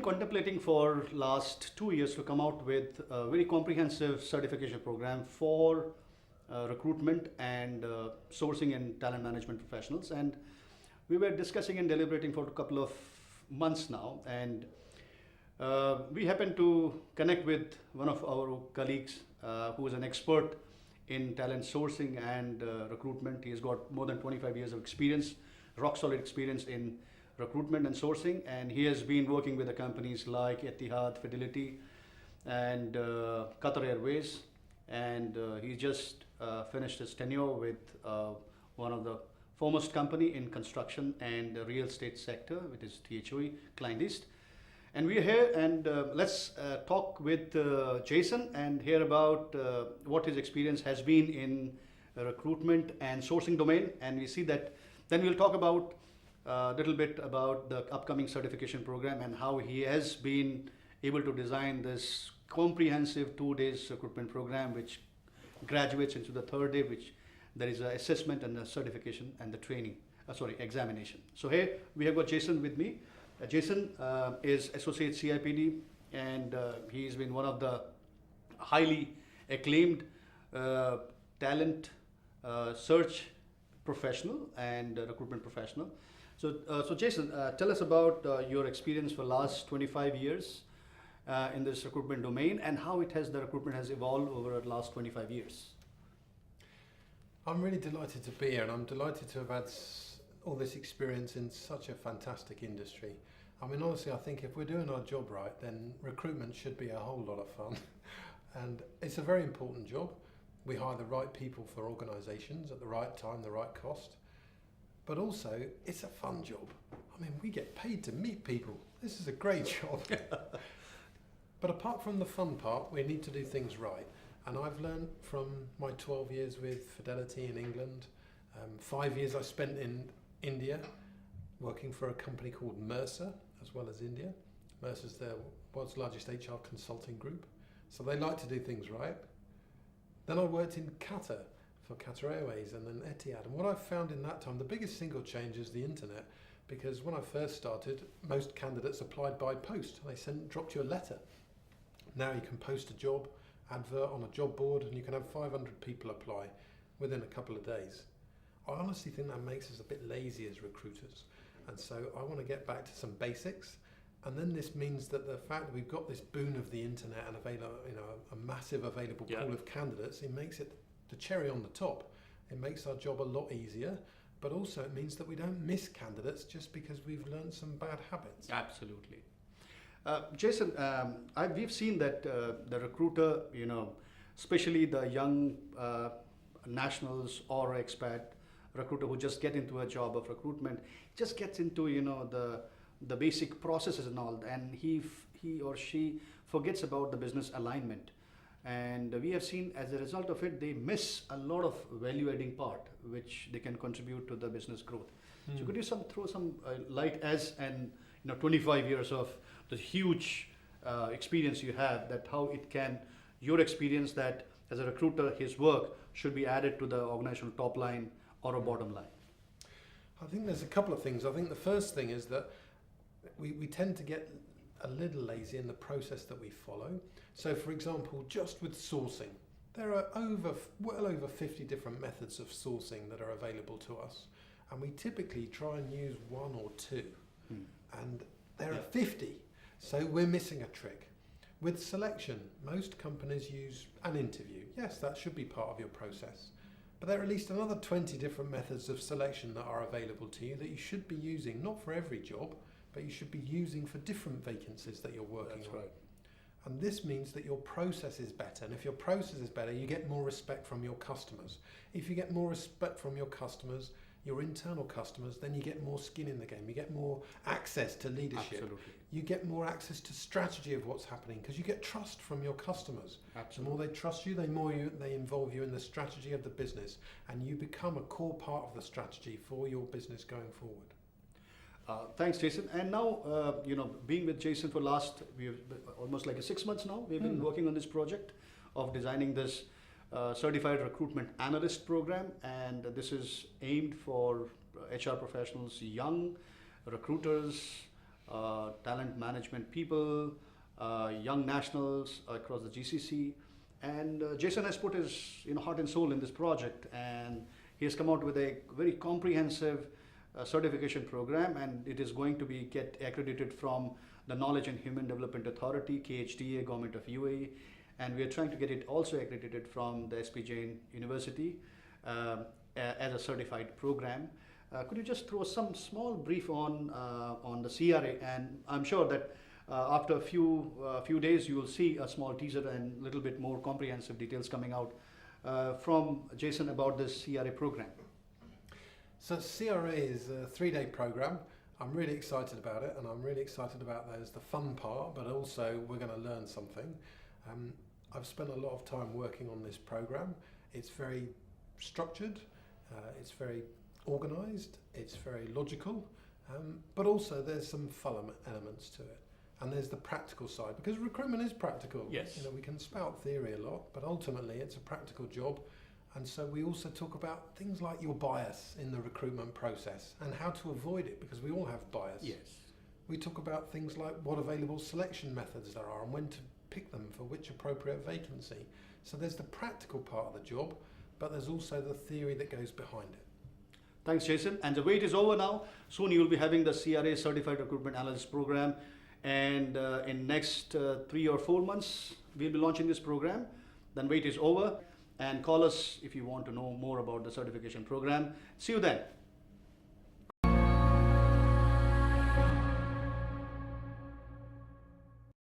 been contemplating for last 2 years to come out with a very comprehensive certification program for recruitment and sourcing and talent management professionals. And we were discussing and deliberating for a couple of months now. And we happened to connect with one of our colleagues who is an expert in talent sourcing and recruitment. He's got more than 25 years of experience, rock solid experience in recruitment and sourcing, and he has been working with the companies like Etihad, Fidelity, and Qatar Airways, and he just finished his tenure with one of the foremost company in construction and the real estate sector, which is THOE, Client East. And we're here, and let's talk with Jason and hear about what his experience has been in recruitment and sourcing domain. And we see that then we'll talk about a little bit about the upcoming certification program and how he has been able to design this comprehensive 2 days recruitment program, which graduates into the third day, which there is an assessment and a certification and the training, examination. So here we have got Jason with me. Jason is Associate CIPD, and he's been one of the highly acclaimed talent search professional and recruitment professional. So Jason, tell us about your experience for last 25 years in this recruitment domain and how the recruitment has evolved over the last 25 years. I'm really delighted to be here, and I'm delighted to have had all this experience in such a fantastic industry. I mean, honestly, I think if we're doing our job right, then recruitment should be a whole lot of fun. And it's a very important job. We hire the right people for organisations at the right time, the right cost. But also, it's a fun job. I mean, we get paid to meet people. This is a great job. But apart from the fun part, we need to do things right. And I've learned from my 12 years with Fidelity in England, 5 years I spent in India, working for a company called Mercer, as well as India. Mercer's the world's largest HR consulting group. So they like to do things right. Then I worked in Qatar, for Qatar Airways and then Etihad. And what I've found in that time, the biggest single change is the internet, because when I first started, most candidates applied by post. They dropped you a letter. Now you can post a job advert on a job board and you can have 500 people apply within a couple of days. I honestly think that makes us a bit lazy as recruiters. And so I want to get back to some basics. And then this means that the fact that we've got this boon of the internet and a massive available pool of candidates, it makes it the cherry on the top. It makes our job a lot easier, but also it means that we don't miss candidates just because we've learned some bad habits. Absolutely. Jason, we've seen that the recruiter, especially the young nationals or expat recruiter who just get into a job of recruitment, just gets into the basic processes and all, and he or she forgets about the business alignment. And we have seen as a result of it, they miss a lot of value-adding part, which they can contribute to the business growth. So could you throw some light as 25 years of the huge experience you have, that how it can, your experience that as a recruiter, his work should be added to the organizational top line or a bottom line? I think there's a couple of things. I think the first thing is that we tend to get a little lazy in the process that we follow. So for example, just with sourcing, there are well over 50 different methods of sourcing that are available to us. And we typically try and use one or two. And there are 50. So we're missing a trick. With selection, most companies use an interview. Yes, that should be part of your process. But there are at least another 20 different methods of selection that are available to you that you should be using, not for every job, but you should be using for different vacancies that you're working on. Right. And this means that your process is better. And if your process is better, you get more respect from your customers. If you get more respect from your customers, your internal customers, then you get more skin in the game. You get more access to leadership. Absolutely. You get more access to strategy of what's happening because you get trust from your customers. Absolutely. The more they trust you, the more they involve you in the strategy of the business, and you become a core part of the strategy for your business going forward. Thanks, Jason. And now, being with Jason for we've almost like 6 months now, we've been working on this project of designing this Certified Recruitment Analyst program, and this is aimed for HR professionals, young recruiters, talent management people, young nationals across the GCC. And Jason has put his heart and soul in this project, and he has come out with a very comprehensive certification program, and it is going to get accredited from the Knowledge and Human Development Authority, KHDA, Government of UAE, and we are trying to get it also accredited from the SP Jain University as a certified program. Could you just throw some small brief on the CRA? And I'm sure that after a few days you will see a small teaser and a little bit more comprehensive details coming out from Jason about this CRA program. So CRA is a 3-day program. I'm really excited about it, and I'm really excited about there's the fun part, but also we're going to learn something. I've spent a lot of time working on this program. It's very structured, it's very organised, it's very logical, but also there's some fun elements to it. And there's the practical side, because recruitment is practical. Yes. We can spout theory a lot, but ultimately it's a practical job. And so we also talk about things like your bias in the recruitment process and how to avoid it, because we all have bias. Yes. We talk about things like what available selection methods there are and when to pick them for which appropriate vacancy. So there's the practical part of the job, but there's also the theory that goes behind it. Thanks, Jason. And the wait is over now. Soon you will be having the CRA Certified Recruitment Analyst program. And in next 3 or 4 months, we'll be launching this program. Then wait is over. And call us if you want to know more about the certification program. See you then.